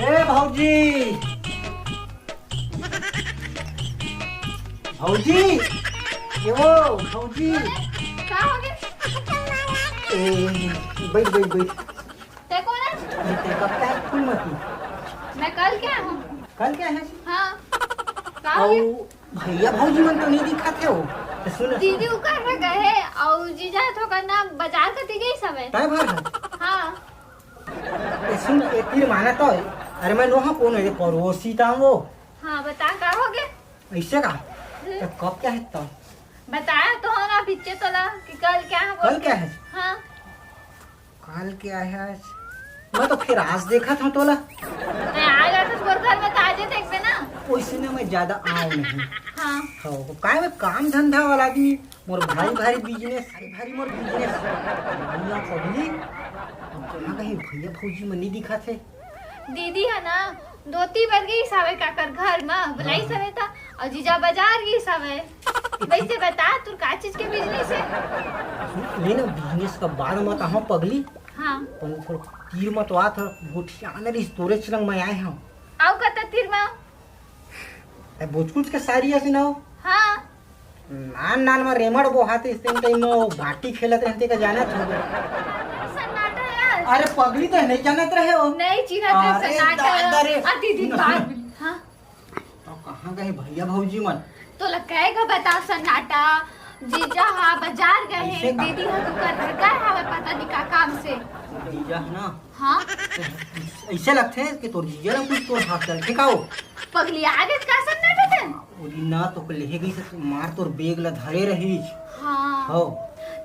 ए भौजी भौजी ये वो भौजी क्या हो गया? बैठ बैठ बैठ। ते कौन है? ते कब क्या है फूल मती? मैं कल क्या हूँ? कल क्या है? हाँ क्या हो गया? भैया भौजी मन तो नहीं दिखा थे वो। तो सुन दीदी उकर में गए और जीजा तो करना बाजार कती गई सब है। तय भर हाँ सुन एक तीर माना तो अरे मैं नोहा कौन है पड़ोसी था वो हाँ बता क्या हो गया? ऐसे का तो कब क्या है तो बताया तो हो ना पीछे तो ना कि कल क्या है? कल क्या है? हाँ कल क्या है? मैं तो फिर आज देखा था तोला मैं आ गया तो घर में ताजे देखते ना। वैसे ना मैं ज्यादा आऊँ नहीं। हाँ हाँ काय में काम धंधा वाला आदमी मोर भारी भारी बिजनेस भारी मोर बिजनेस भैया पगली अब तो ना कहीं भैया भौजी में नहीं दिखा थे। दीदी है ना दोती बन गई सावे काकर घर में बुलाई सवे था और जीजा बाजार गई सवे। वैसे बता तू का चीज के बिजनेस है? लेना बिजनेस का बार मत हाँ पगली हाँ पण थोड़ा तीर मत आ था गोठिया स्टोरेज रंग में आए हैं आओ कता तीर में भोजकुच के सारी ऐसी ना हो हाँ नान नान में रेमड़ बोहाते इस टाइम में बाटी खेलत रहते का जाना था सन्नाटा यार। अरे पगली तो नहीं जानत रहे हो नहीं चीना अरे दादा रे। दीदी बात हाँ तो कहाँ गए भैया भौजी मन तो लगेगा बता सन्नाटा जीजा हाँ बाजार गए ऐसे हैं का? दीदी हाँ तू कर गए हमें पता नहीं का काम से। जीजा है ना हाँ ऐसे लगते हैं कि तोर जीजा ना कुछ तोर हाथ चल ठिकाओ पगली आगे का सन्नाटा थे। ओदी ना तो ले गई से मार तोर बेग ला धरे रही हाँ हो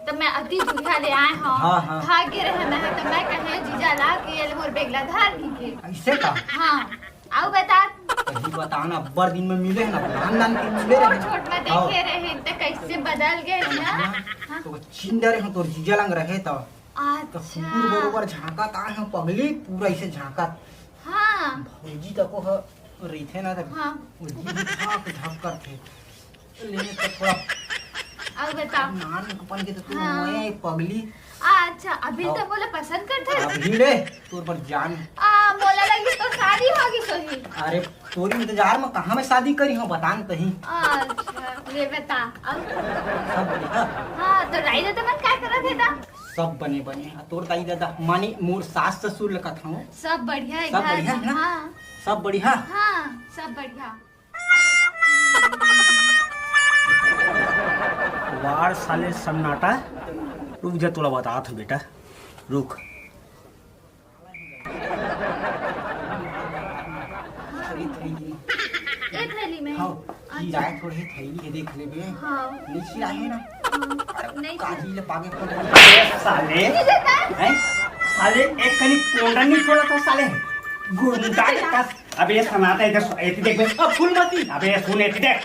तो मैं अति दुनिया ले आए हूँ हाँ, हाँ। भाग्य रहे मैं तो मैं कहे जीजा ला के ये मोर बेगला धार के। ऐसे का हाँ आओ बता कहीं बताना अब्बर दिन में मिले ना नान नान के मिले छोट रहे छोट में हाँ। देखे रहे तो कैसे बदल गए ना। हाँ। तो चिंदा रहे तोर जीजा लंग रहे तो कुकुर अच्छा बरोबर झांका ता है पगली पूरा ऐसे झांका हाँ भौजी तको ह रही थे ना तो हाँ वो जी झाक झाक कर थे लेने तो थोड़ा आओ बताओ। नान अपन के तो तू हाँ। मैं पगली अच्छा अभी तो बोले पसंद करते हैं। अभी ले तोर पर जान बोला लगी तो शादी होगी सोही। अरे तोरी इंतजार में कहाँ में शादी करी हूँ बतान कहीं अच्छा ले बता अब। सब बढ़िया हाँ तो राई तो मन क्या कर रहे था? सब बने बने तोर दाई दादा मानी मोर सास ससुर लगा था हूँ सब बढ़िया है सब घर बढ़िया में। है ना? हाँ सब बढ़िया हाँ सब बढ़िया। वार साले सन्नाटा रुक जा तोला बता था बेटा रुक अभी थैली एक थैली में। हाँ की राय थोड़ी थैली है देख ले बे हाँ नीचे आए ना नहीं काजी ले पागे पड़ साले हैं साले एक कनी पोंडा नहीं छोड़ा था साले गुंडा का अबे सनाता इधर ऐसे देख बे अब फूल मती अबे सुन ऐसे देख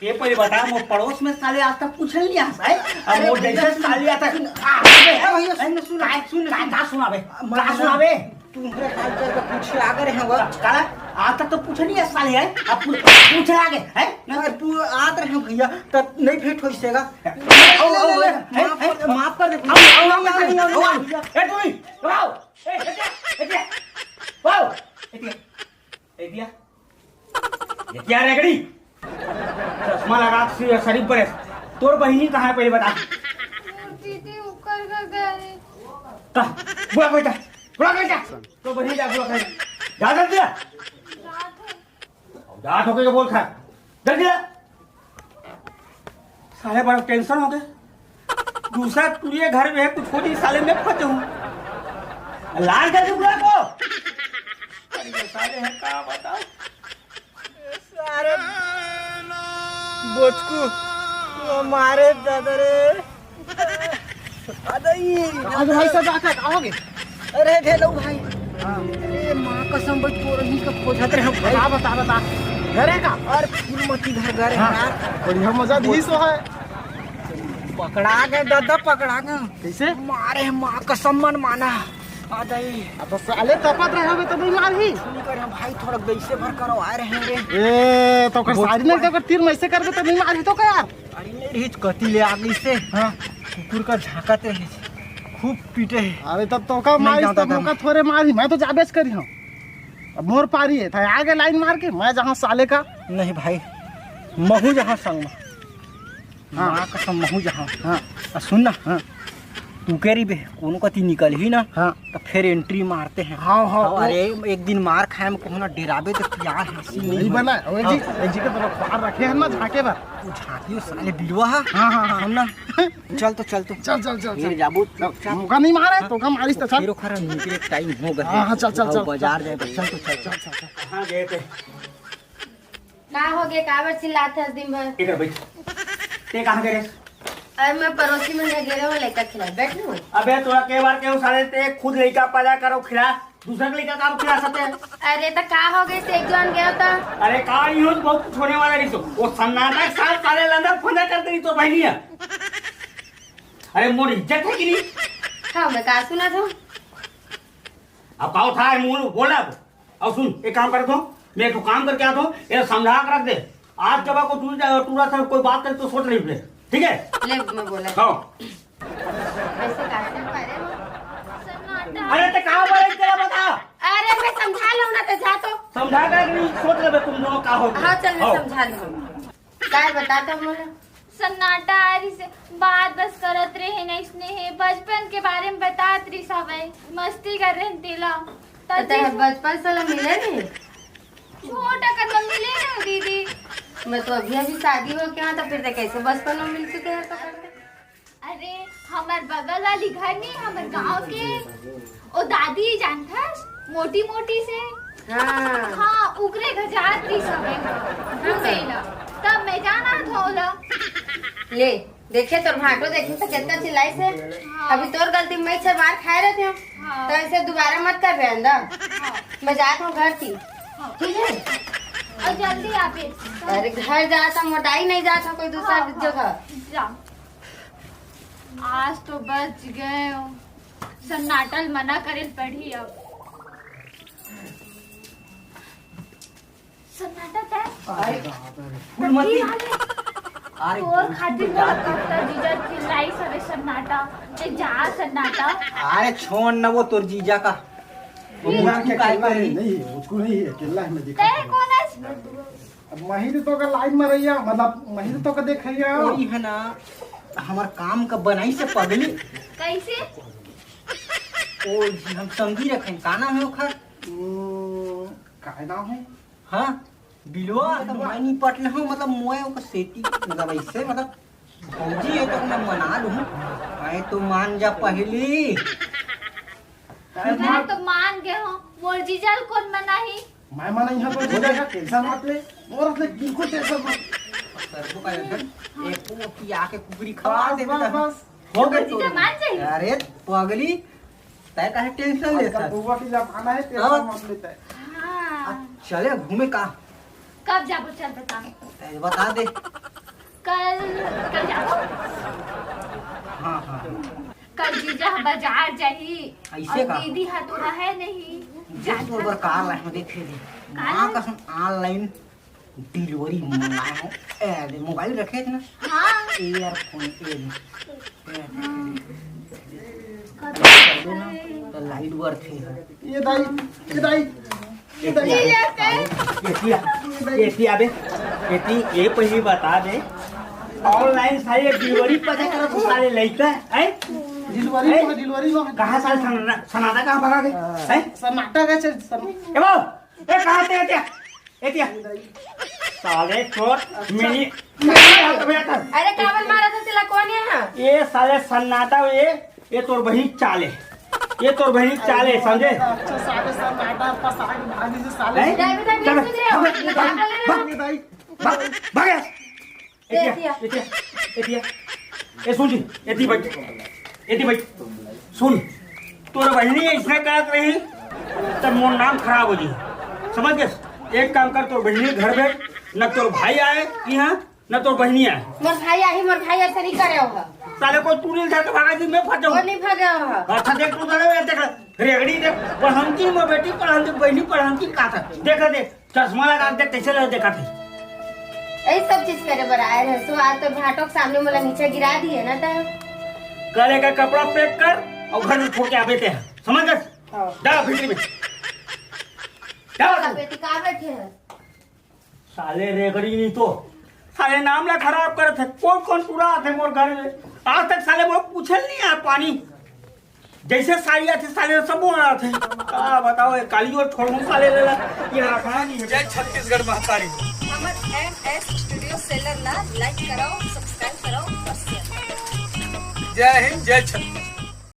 ये पहले बता मो पड़ोस में साले आज तक पूछ लिया है अब वो जैसे साले आता भैया सुन का सुनाबे का सुनाबे तुम्हारे हाल चाल का पूछे आगे रहे वो काला आज तक तो पूछ लिया साले है अब पूछ आगे है ना तू आत रहे भैया तो नहीं भेंट हो सेगा माफ कर दे क्या रेगड़ी चश्मा लगा शरीफ पर तोर बहिनी कहाँ है पहले बता दीदी ऊपर का गए। बुआ बेटा तो बहिनी जा बुआ जा जल्दी रात हो गई बोल खा जल्दी साले बड़ा टेंशन हो गए दूसरा तुरिये घर में है कुछ हो नहीं साले में फंस जाऊं लाल कर दे बुआ को साले है का बताओ सारे बोचकू हमारे दादा रे आज भाई सब आकर आओगे अरे हेलो भाई अरे माँ कसम बच तो रही का खोजत रहे हम बता घरे का और फूलमती घर यार बढ़िया मजा दी सो है पकड़ा गए दादा पकड़ा गए कैसे मारे माँ कसम मन माना आ जाई अब तो साले तपत रहे होगे तो नहीं मारी कर हम भाई थोड़ा वैसे भर करो आ रहे हैं रे ए तो कर सारी नहीं तो तीर में ऐसे कर दे तो नहीं मारी तो क्या यार अरे नहीं रही कती ले आगे से हाँ कुकुर का झाकत रहे खूब पीटे है अरे तब तो का नहीं मारी जाता तब था। मौका थोड़े मारी मैं तो जाबेच करी हूँ मोर पारी है था आगे लाइन मार के मैं जहाँ साले का नहीं भाई महू जहाँ संग में हाँ। माँ कसम महू जहाँ हाँ और सुन ना हाँ तू कह रही बे कोनो कति निकल ही ना हाँ तो फिर एंट्री मारते हैं। हाँ हाँ अरे एक दिन मार खाए में कहूँ ना डेराबे तो यार हंसी नहीं बना ओए जी ए जी के तो पार रखे हैं ना झाके पर तू झाँकियो साले बिलवा हा हाँ हाँ हाँ हम ना चल तो चल तो चल चल चल फिर जाबू मौका नहीं मारे तो का मारिस तो चल फिर खरा निकले टाइम हो गया। हाँ, हाँ, चल, चल, चल। बाजार जाए तो चल तो चल चल चल कहाँ गए थे? का हो गया काबर चिल्लाते हैं दिन भर? इधर बैठ। ते कहाँ गए? अरे मैं पड़ोसी में गिरे हुए लड़का खिला बैठ ना। अबे तोरा के बार के साले ते खुद लड़का पैदा करो खिला दूसरा के लड़का काम खिला सकते हैं। अरे तो का हो गई से एक जन गया था। अरे कहा यूं बहुत कुछ होने वाला नहीं तो वो सन्नाटा साल साले लंदर फंदा करते नहीं तो बहनी है। अरे मोर इज्जत है कि नहीं? हाँ मैं का सुना था। अब का उठा है मुंह बोला अब सुन एक काम कर दो मैं एक काम करके आता हूँ ये समझा कर रख दे आज जब को टूरा था कोई बात करे तो सोच नहीं ले ठीक है। ले मैं बोला हाँ ऐसे का से पारे हो? सन्नाटा। अरे तो कहाँ पर तेरा बता अरे मैं समझा लूँ ना तो जा तो। समझा कर नहीं सोच ले तुम दोनों का हो। हाँ चल मैं समझा लूँ। काय बताता मोला? सन्नाटा आरी से बात बस करत रहे नहीं स्नेह बचपन के बारे में बतात रही सवय मस्ती कर रहे दिला तो बचपन से मिले नहीं। छोटा कर मिले ना दीदी। मैं तो अभी अभी शादी हो गया तो फिर तो कैसे बचपन में मिल चुके हैं तो करते। अरे हमार बगल वाली घर नहीं हमार गांव के ओ दादी जानता मोटी मोटी से हाँ हाँ उगरे गजात रही सवय भूलेला तब मैं जाना धोला ले देखे तोर भाटो देखे तो कितना चिल्लाई से। अभी तोर गलती मैं से मार खाए रहे थे हाँ। तो ऐसे दोबारा मत कर रहे अंदर। हाँ। मैं जात हूँ घर थी ठीक है। और जल्दी आप अरे घर जाता मोटाई नहीं जाता कोई दूसरा जगह। जा आज तो बच गए हो सन्नाटल मना करे पड़ी अब सन्नाटा तय फूलमती अरे तोर खातिर मोर कत्ता जीजा चिल्लाई सवे सन्नाटा ते जा सन्नाटा अरे छोड़ न वो तोर जीजा का नहीं मुझको नहीं है अकेला है मैं ते देखा कौन है अब महिर तो का लाइन में रहिया मतलब महिर तो का देखैया कोई है ना हमार काम का बनाई से पगली कैसे ओ जी हम संगी रखें काना है ओखर काय नाम है हाँ बिलवा तो मैं नहीं पटले हूँ मतलब मोए ओकर सेती मतलब ऐसे मतलब फौजी है तो मैं मना लूँ मैं तो मान जा पहली मैं तो मान गए हूँ मोर जीजा कौन मना ही मैं माना यहाँ तो हो जाएगा टेंशन मत ले और ले बिल्कुल टेंशन मत सरसों का इधर एक पोती आके कुकड़ी खवा दे बस बस हो गई जीजा मान जाइए अरे पगली तय काहे टेंशन लेता आजकल बुआ की जमाना है टेंशन मत लेता है हाँ चले घूमे का कब जाबो चल बता तय बता दे कल कल जाबो हाँ हाँ कल जीजा बाजार जाही ऐसे और का? दीदी हा तो रहे नहीं जिस पर कार लाए देखे दे माँ का ऑनलाइन डिलीवरी मंगाए हो ए मोबाइल रखे थे ना हाँ ईयरफोन तो लाइट वर्क थे ये दाई ये दाई ये दाई एती अबे एती ये पहली बता दे ऑनलाइन सारे डिलीवरी पता करा तो सारे लइका है डिलीवरी लो कहाँ सारे सनाटा कहाँ भगा गए हैं सन्नाटा का चल सर ए बाबू ए कहाँ थे एतिया एतिया साले चोर मिनी हाथ में आता अरे काबल मारा था सिला कौन है यहाँ? ये साले सन्नाटा ये तोर बहनी चाले ये तोर बहनी चाले समझे अच्छा साले सन्नाटा पसाग भागी से साले हैं? ड्राइवर साहब चल, ये सुन रहे हो? भाग, ये क्या कर रहे हो? ये दाई भाग दे एतिया दिया। एतिया एतिया ए सुन जी एती बैठ सुन तोर बहनी इसने करत रही तब मोर नाम खराब हो जी समझ गए एक काम कर तोर बहनी घर बैठ न तोर भाई आए यहाँ न तोर बहनी आए मोर भाई ऐसा नहीं करे हो। साले को तू नहीं जाके भागा दी मैं फट वो जाऊँ नहीं भागे हो। अच्छा देख तू दड़े देख रेगड़ी देख पढ़ंती में बेटी पढ़ंती बहनी पढ़ंती का था देख चश्मा लगा देख कैसे लग देखा थे यही सब चीज करे बराए रहे सो आज तो भाटो के सामने मोला नीचे गिरा दिए ना तो। करे का कपड़ा पैक कर और घर में छोड़ के आते हैं समझ गए जा भीतरी में क्या का बेटी का बैठे है साले रेगड़ी नहीं तो साले नाम ला खराब करे थे कौन कौन पूरा आते मोर घर में आज तक साले वो पूछल नहीं यार पानी जैसे साड़ी आते साले सब वो आते का बताओ ये काली और छोड़ साले ले ला ये रखा नहीं है। जय छत्तीसगढ़ महतारी। हमर MS स्टूडियो सेलर ला लाइक कराओ, सब्सक्राइब कराओ और शेयर। जय हिंद, जय छत्तीसगढ़।